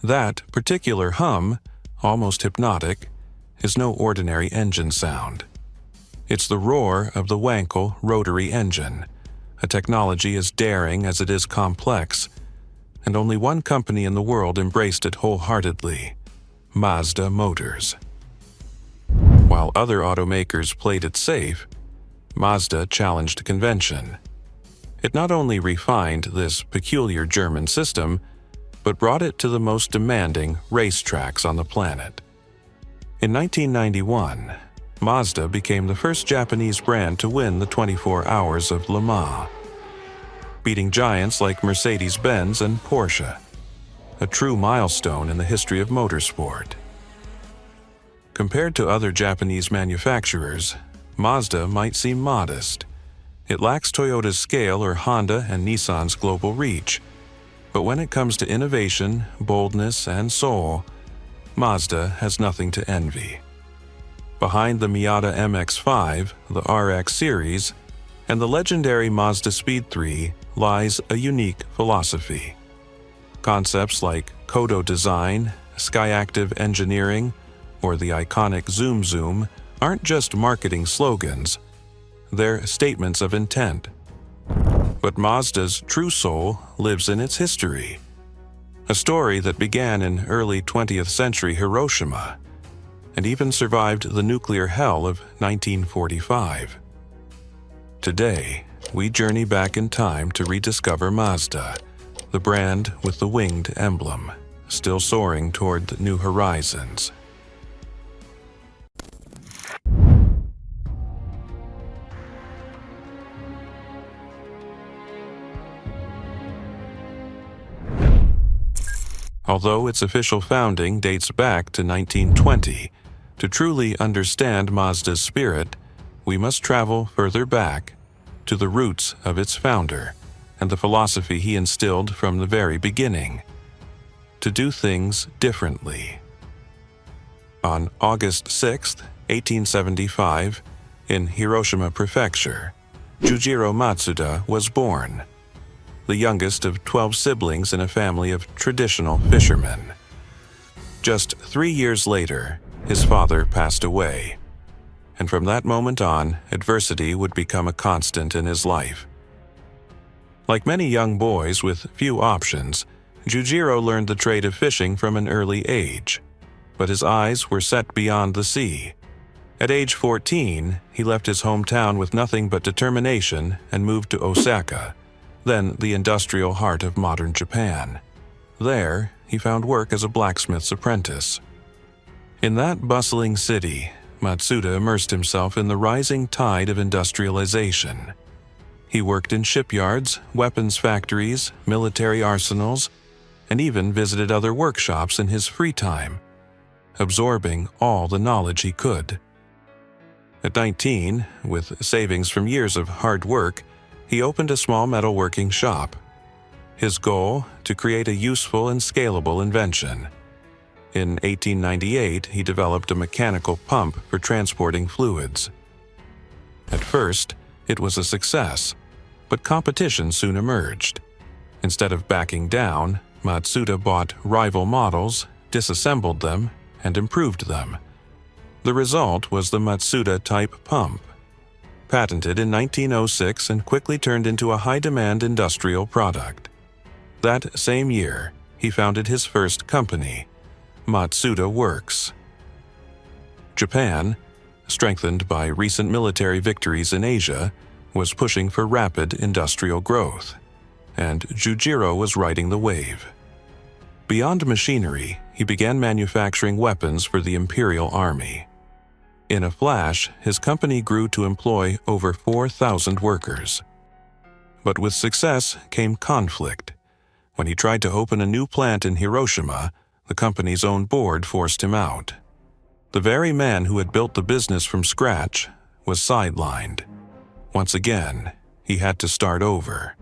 That particular hum, almost hypnotic, is no ordinary engine sound. It's the roar of the Wankel Rotary engine, a technology as daring as it is complex, and only one company in the world embraced it wholeheartedly: Mazda Motors. While other automakers played it safe, Mazda challenged convention. It not only refined this peculiar German system, but brought it to the most demanding racetracks on the planet. In 1991, Mazda became the first Japanese brand to win the 24 Hours of Le Mans, beating giants like Mercedes-Benz and Porsche, a true milestone in the history of motorsport. Compared to other Japanese manufacturers, Mazda might seem modest. It lacks Toyota's scale or Honda and Nissan's global reach. But when it comes to innovation, boldness, and soul, Mazda has nothing to envy. Behind the Miata MX-5, the RX series, and the legendary Mazda Speed 3 lies a unique philosophy. Concepts like Kodo design, Skyactiv engineering, or the iconic Zoom Zoom aren't just marketing slogans, they're statements of intent. But Mazda's true soul lives in its history. A story that began in early 20th century Hiroshima and even survived the nuclear hell of 1945. Today, we journey back in time to rediscover Mazda, the brand with the winged emblem, still soaring toward new horizons. Although its official founding dates back to 1920, to truly understand Mazda's spirit, we must travel further back to the roots of its founder and the philosophy he instilled from the very beginning: to do things differently. On August 6, 1875, in Hiroshima Prefecture, Jujiro Matsuda was born, the youngest of 12 siblings in a family of traditional fishermen. Just 3 years later, his father passed away, and from that moment on, adversity would become a constant in his life. Like many young boys with few options, Jujiro learned the trade of fishing from an early age, but his eyes were set beyond the sea. At age 14, he left his hometown with nothing but determination and moved to Osaka, then the industrial heart of modern Japan. There, he found work as a blacksmith's apprentice. In that bustling city, Matsuda immersed himself in the rising tide of industrialization. He worked in shipyards, weapons factories, military arsenals, and even visited other workshops in his free time, absorbing all the knowledge he could. At 19, with savings from years of hard work, he opened a small metalworking shop. His goal: to create a useful and scalable invention. In 1898, he developed a mechanical pump for transporting fluids. At first, it was a success, but competition soon emerged. Instead of backing down, Matsuda bought rival models, disassembled them, and improved them. The result was the Matsuda-type pump, patented in 1906 and quickly turned into a high-demand industrial product. That same year, he founded his first company, Matsuda Works. Japan, strengthened by recent military victories in Asia, was pushing for rapid industrial growth, and Jujiro was riding the wave. Beyond machinery, he began manufacturing weapons for the Imperial Army. In a flash, his company grew to employ over 4,000 workers. But with success came conflict. When he tried to open a new plant in Hiroshima, the company's own board forced him out. The very man who had built the business from scratch was sidelined. Once again, he had to start over.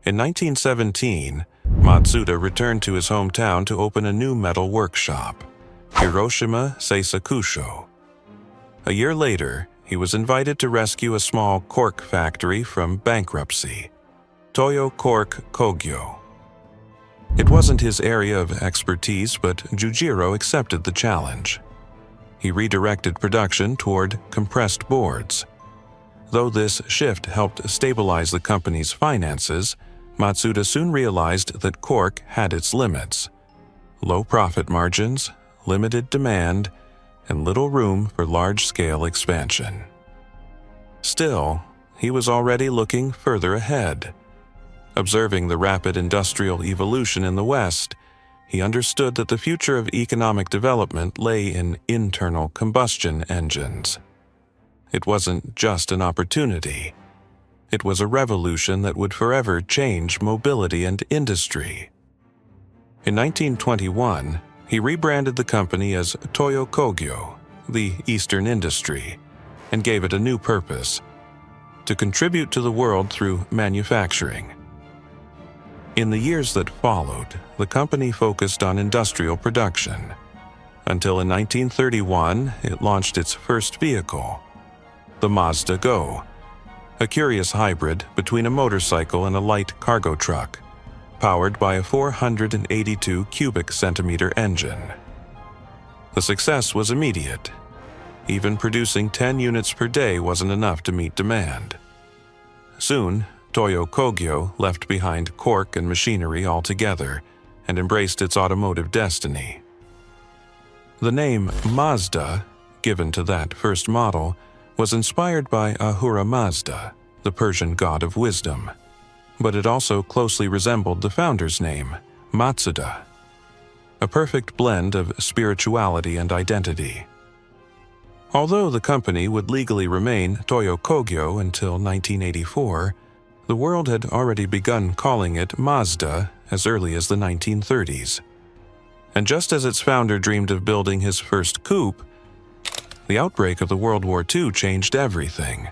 In 1917, Matsuda returned to his hometown to open a new metal workshop, Hiroshima Seisakusho. A year later, he was invited to rescue a small cork factory from bankruptcy, Toyo Cork Kogyo. It wasn't his area of expertise, but Jujiro accepted the challenge. He redirected production toward compressed boards. Though this shift helped stabilize the company's finances, Matsuda soon realized that cork had its limits: low profit margins, limited demand, and little room for large-scale expansion. Still, he was already looking further ahead. Observing the rapid industrial evolution in the West, he understood that the future of economic development lay in internal combustion engines. It wasn't just an opportunity. It was a revolution that would forever change mobility and industry. In 1921, he rebranded the company as Toyo Kogyo, the Eastern Industry, and gave it a new purpose: to contribute to the world through manufacturing. In the years that followed, the company focused on industrial production, until in 1931 it launched its first vehicle, the Mazda Go, a curious hybrid between a motorcycle and a light cargo truck, powered by a 482 cubic centimeter engine. The success was immediate. Even producing 10 units per day wasn't enough to meet demand. Soon, Toyo Kogyo left behind cork and machinery altogether and embraced its automotive destiny. The name Mazda, given to that first model, was inspired by Ahura Mazda, the Persian god of wisdom, but it also closely resembled the founder's name, Matsuda, a perfect blend of spirituality and identity. Although the company would legally remain Toyo Kogyo until 1984, the world had already begun calling it Mazda as early as the 1930s. And just as its founder dreamed of building his first coupe, the outbreak of the World War II changed everything.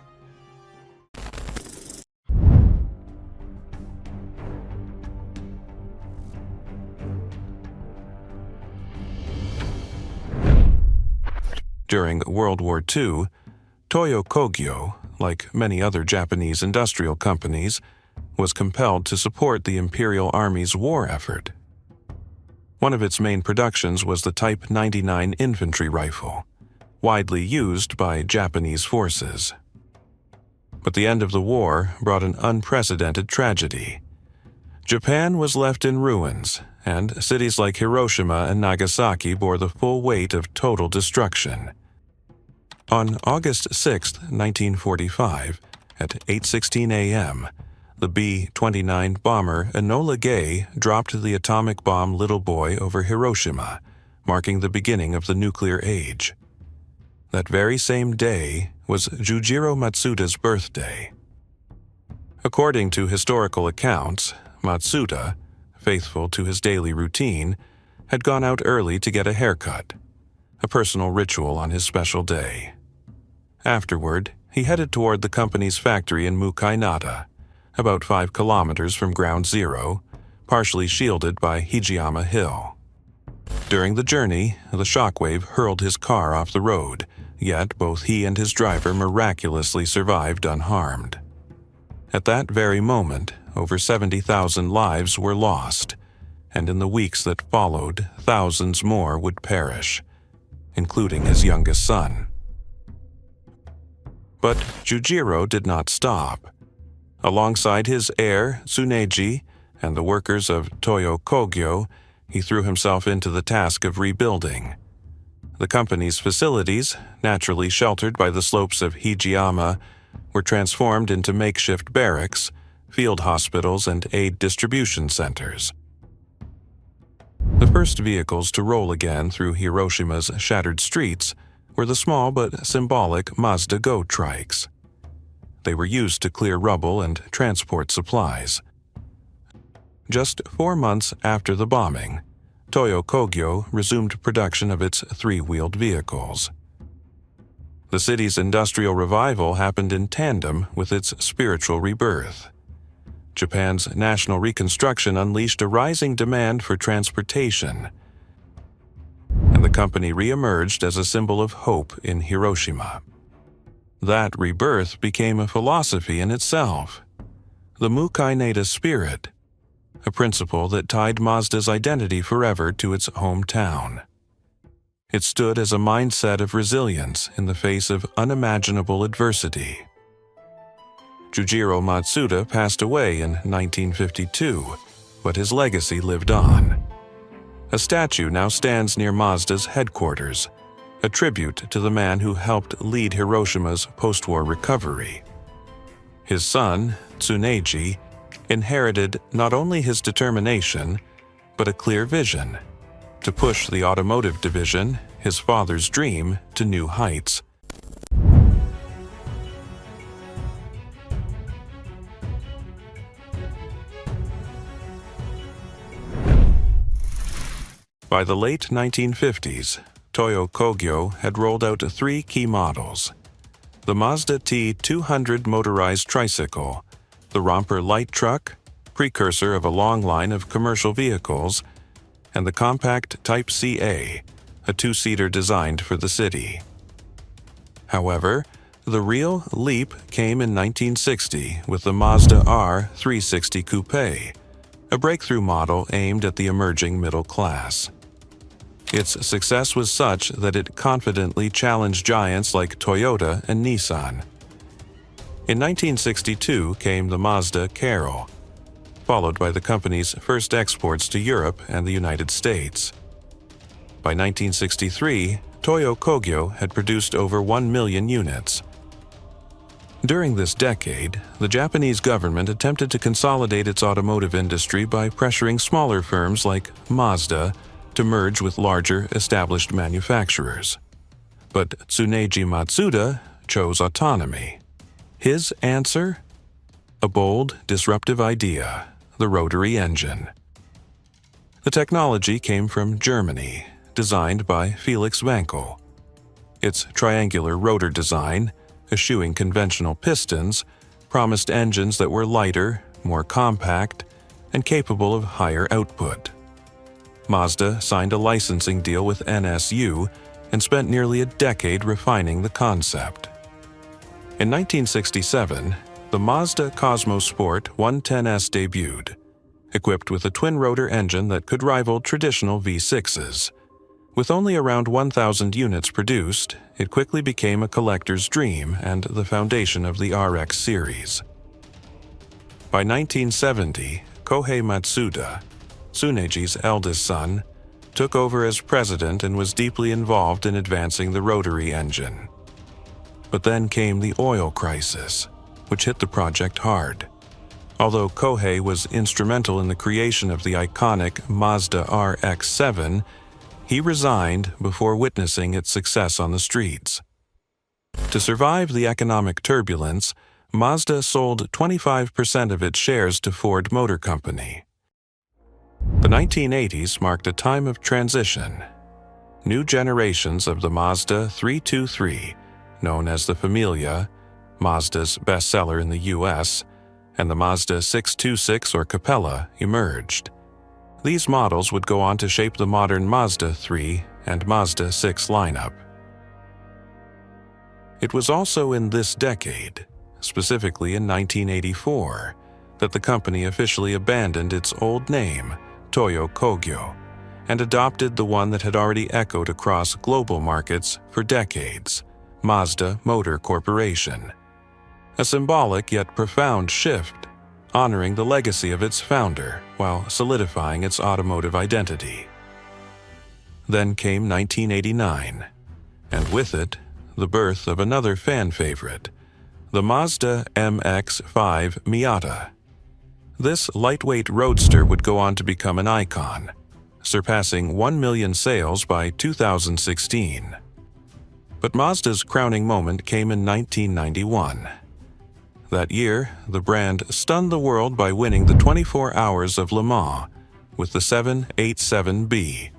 During World War II, Toyo Kogyo, like many other Japanese industrial companies, was compelled to support the Imperial Army's war effort. One of its main productions was the Type 99 infantry rifle, widely used by Japanese forces. But the end of the war brought an unprecedented tragedy. Japan was left in ruins, and cities like Hiroshima and Nagasaki bore the full weight of total destruction. On August 6, 1945, at 8:16 a.m., the B-29 bomber Enola Gay dropped the atomic bomb Little Boy over Hiroshima, marking the beginning of the nuclear age. That very same day was Jujiro Matsuda's birthday. According to historical accounts, Matsuda, faithful to his daily routine, had gone out early to get a haircut, a personal ritual on his special day. Afterward, he headed toward the company's factory in Mukainata, about 5 kilometers from Ground Zero, partially shielded by Hijiyama Hill. During the journey, the shockwave hurled his car off the road, yet both he and his driver miraculously survived unharmed. At that very moment, over 70,000 lives were lost, and in the weeks that followed, thousands more would perish, including his youngest son. But Jujiro did not stop. Alongside his heir, Tsuneji, and the workers of Toyo Kogyo, he threw himself into the task of rebuilding. The company's facilities, naturally sheltered by the slopes of Hijiyama, were transformed into makeshift barracks, field hospitals, and aid distribution centers. The first vehicles to roll again through Hiroshima's shattered streets were the small but symbolic Mazda Go trikes. They were used to clear rubble and transport supplies. Just 4 months after the bombing, Toyo Kogyo resumed production of its 3-wheeled vehicles. The city's industrial revival happened in tandem with its spiritual rebirth. Japan's national reconstruction unleashed a rising demand for transportation, and the company re-emerged as a symbol of hope in Hiroshima. That rebirth became a philosophy in itself, the Mukaineta spirit, a principle that tied Mazda's identity forever to its hometown. It stood as a mindset of resilience in the face of unimaginable adversity. Jujiro Matsuda passed away in 1952, but his legacy lived on. A statue now stands near Mazda's headquarters, a tribute to the man who helped lead Hiroshima's post-war recovery. His son, Tsuneji, inherited not only his determination, but a clear vision to push the automotive division, his father's dream, to new heights. By the late 1950s, Toyo Kogyo had rolled out 3 key models: the Mazda T200 motorized tricycle, the Romper light truck, precursor of a long line of commercial vehicles, and the compact Type CA, a 2-seater designed for the city. However, the real leap came in 1960 with the Mazda R360 Coupe, a breakthrough model aimed at the emerging middle class. Its success was such that it confidently challenged giants like Toyota and Nissan. In 1962 came the Mazda Carol, followed by the company's first exports to Europe and the United States. By 1963, Toyo Kogyo had produced over 1 million units. During this decade, the Japanese government attempted to consolidate its automotive industry by pressuring smaller firms like Mazda to merge with larger, established manufacturers. But Tsuneji Matsuda chose autonomy. His answer? A bold, disruptive idea: the rotary engine. The technology came from Germany, designed by Felix Wankel. Its triangular rotor design, eschewing conventional pistons, promised engines that were lighter, more compact, and capable of higher output. Mazda signed a licensing deal with NSU and spent nearly a decade refining the concept. In 1967, the Mazda Cosmo Sport 110S debuted, equipped with a twin-rotor engine that could rival traditional V6s. With only around 1,000 units produced, it quickly became a collector's dream and the foundation of the RX series. By 1970, Kohei Matsuda, Tsuneji's eldest son, took over as president and was deeply involved in advancing the rotary engine. But then came the oil crisis, which hit the project hard. Although Kohei was instrumental in the creation of the iconic Mazda RX-7, he resigned before witnessing its success on the streets. To survive the economic turbulence, Mazda sold 25% of its shares to Ford Motor Company. The 1980s marked a time of transition. New generations of the Mazda 323, known as the Familia, Mazda's bestseller in the US, and the Mazda 626 or Capella emerged. These models would go on to shape the modern Mazda 3 and Mazda 6 lineup. It was also in this decade, specifically in 1984, that the company officially abandoned its old name, Toyo Kogyo, and adopted the one that had already echoed across global markets for decades, Mazda Motor Corporation. A symbolic yet profound shift, honoring the legacy of its founder while solidifying its automotive identity. Then came 1989, and with it, the birth of another fan favorite, the Mazda MX-5 Miata. This lightweight roadster would go on to become an icon, surpassing 1 million sales by 2016. But Mazda's crowning moment came in 1991. That year, the brand stunned the world by winning the 24 Hours of Le Mans with the 787B,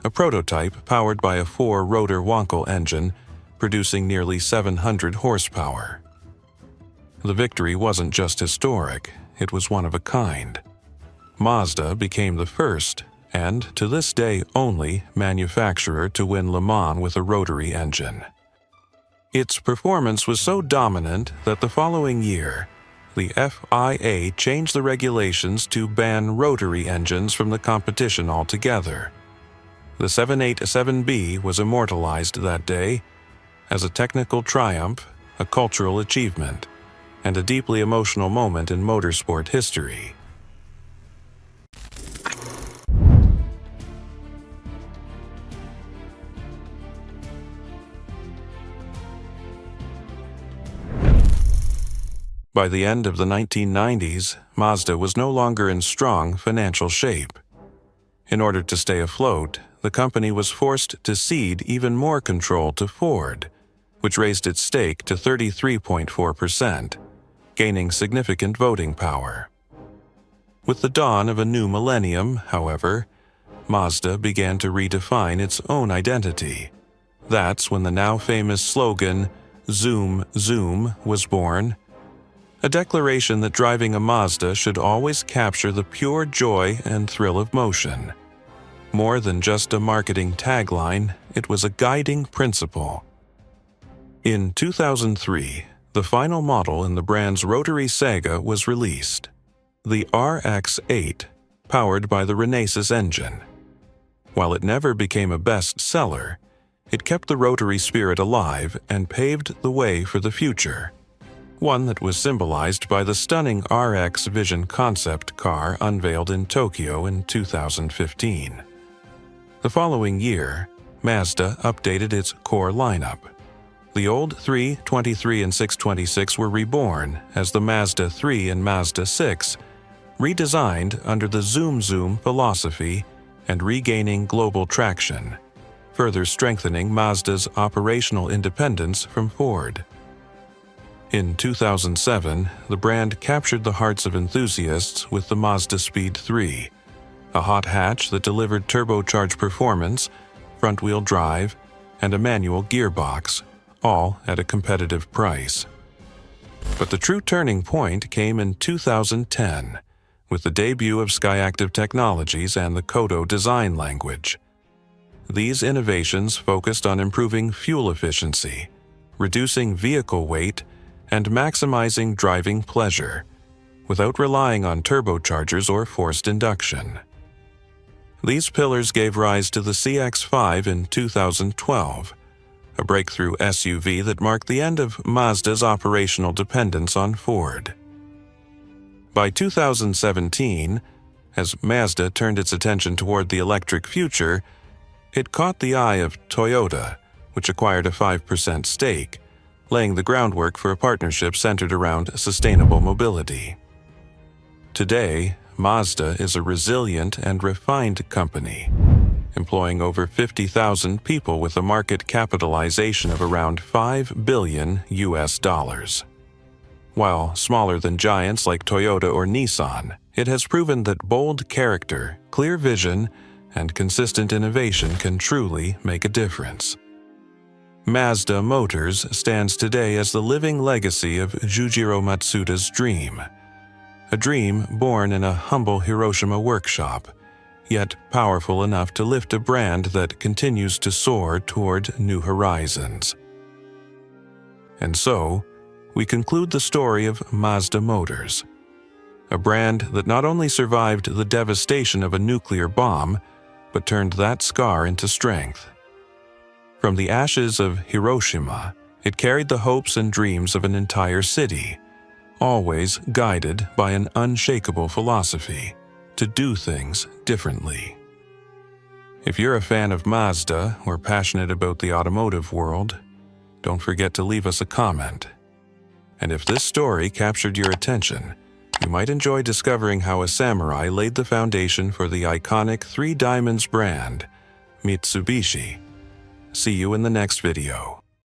a prototype powered by a 4-rotor Wankel engine producing nearly 700 horsepower. The victory wasn't just historic, it was one of a kind. Mazda became the first and to this day only manufacturer to win Le Mans with a rotary engine. Its performance was so dominant that the following year, the FIA changed the regulations to ban rotary engines from the competition altogether. The 787B was immortalized that day as a technical triumph, a cultural achievement, and a deeply emotional moment in motorsport history. By the end of the 1990s, Mazda was no longer in strong financial shape. In order to stay afloat, the company was forced to cede even more control to Ford, which raised its stake to 33.4%, gaining significant voting power. With the dawn of a new millennium, however, Mazda began to redefine its own identity. That's when the now famous slogan, "Zoom, Zoom," was born, a declaration that driving a Mazda should always capture the pure joy and thrill of motion. More than just a marketing tagline, it was a guiding principle. In 2003, the final model in the brand's rotary saga was released, the RX-8, powered by the Renesas engine. While it never became a bestseller, it kept the rotary spirit alive and paved the way for the future, one that was symbolized by the stunning RX Vision concept car unveiled in Tokyo in 2015. The following year, Mazda updated its core lineup. The old 323 and 626 were reborn as the Mazda 3 and Mazda 6, redesigned under the Zoom Zoom philosophy and regaining global traction, further strengthening Mazda's operational independence from Ford. In 2007, the brand captured the hearts of enthusiasts with the Mazda Speed 3, a hot hatch that delivered turbocharged performance, front-wheel drive, and a manual gearbox, all at a competitive price. But the true turning point came in 2010, with the debut of Skyactiv Technologies and the Kodo design language. These innovations focused on improving fuel efficiency, reducing vehicle weight, and maximizing driving pleasure, without relying on turbochargers or forced induction. These pillars gave rise to the CX-5 in 2012, a breakthrough SUV that marked the end of Mazda's operational dependence on Ford. By 2017, as Mazda turned its attention toward the electric future, it caught the eye of Toyota, which acquired a 5% stake, laying the groundwork for a partnership centered around sustainable mobility. Today, Mazda is a resilient and refined company, employing over 50,000 people with a market capitalization of around $5 billion. While smaller than giants like Toyota or Nissan, it has proven that bold character, clear vision, and consistent innovation can truly make a difference. Mazda Motors stands today as the living legacy of Jujiro Matsuda's dream, a dream born in a humble Hiroshima workshop, yet powerful enough to lift a brand that continues to soar toward new horizons. And so, we conclude the story of Mazda Motors, a brand that not only survived the devastation of a nuclear bomb, but turned that scar into strength. From the ashes of Hiroshima, it carried the hopes and dreams of an entire city, always guided by an unshakable philosophy to do things differently. If you're a fan of Mazda or passionate about the automotive world, don't forget to leave us a comment. And if this story captured your attention, you might enjoy discovering how a samurai laid the foundation for the iconic Three Diamonds brand, Mitsubishi. See you in the next video.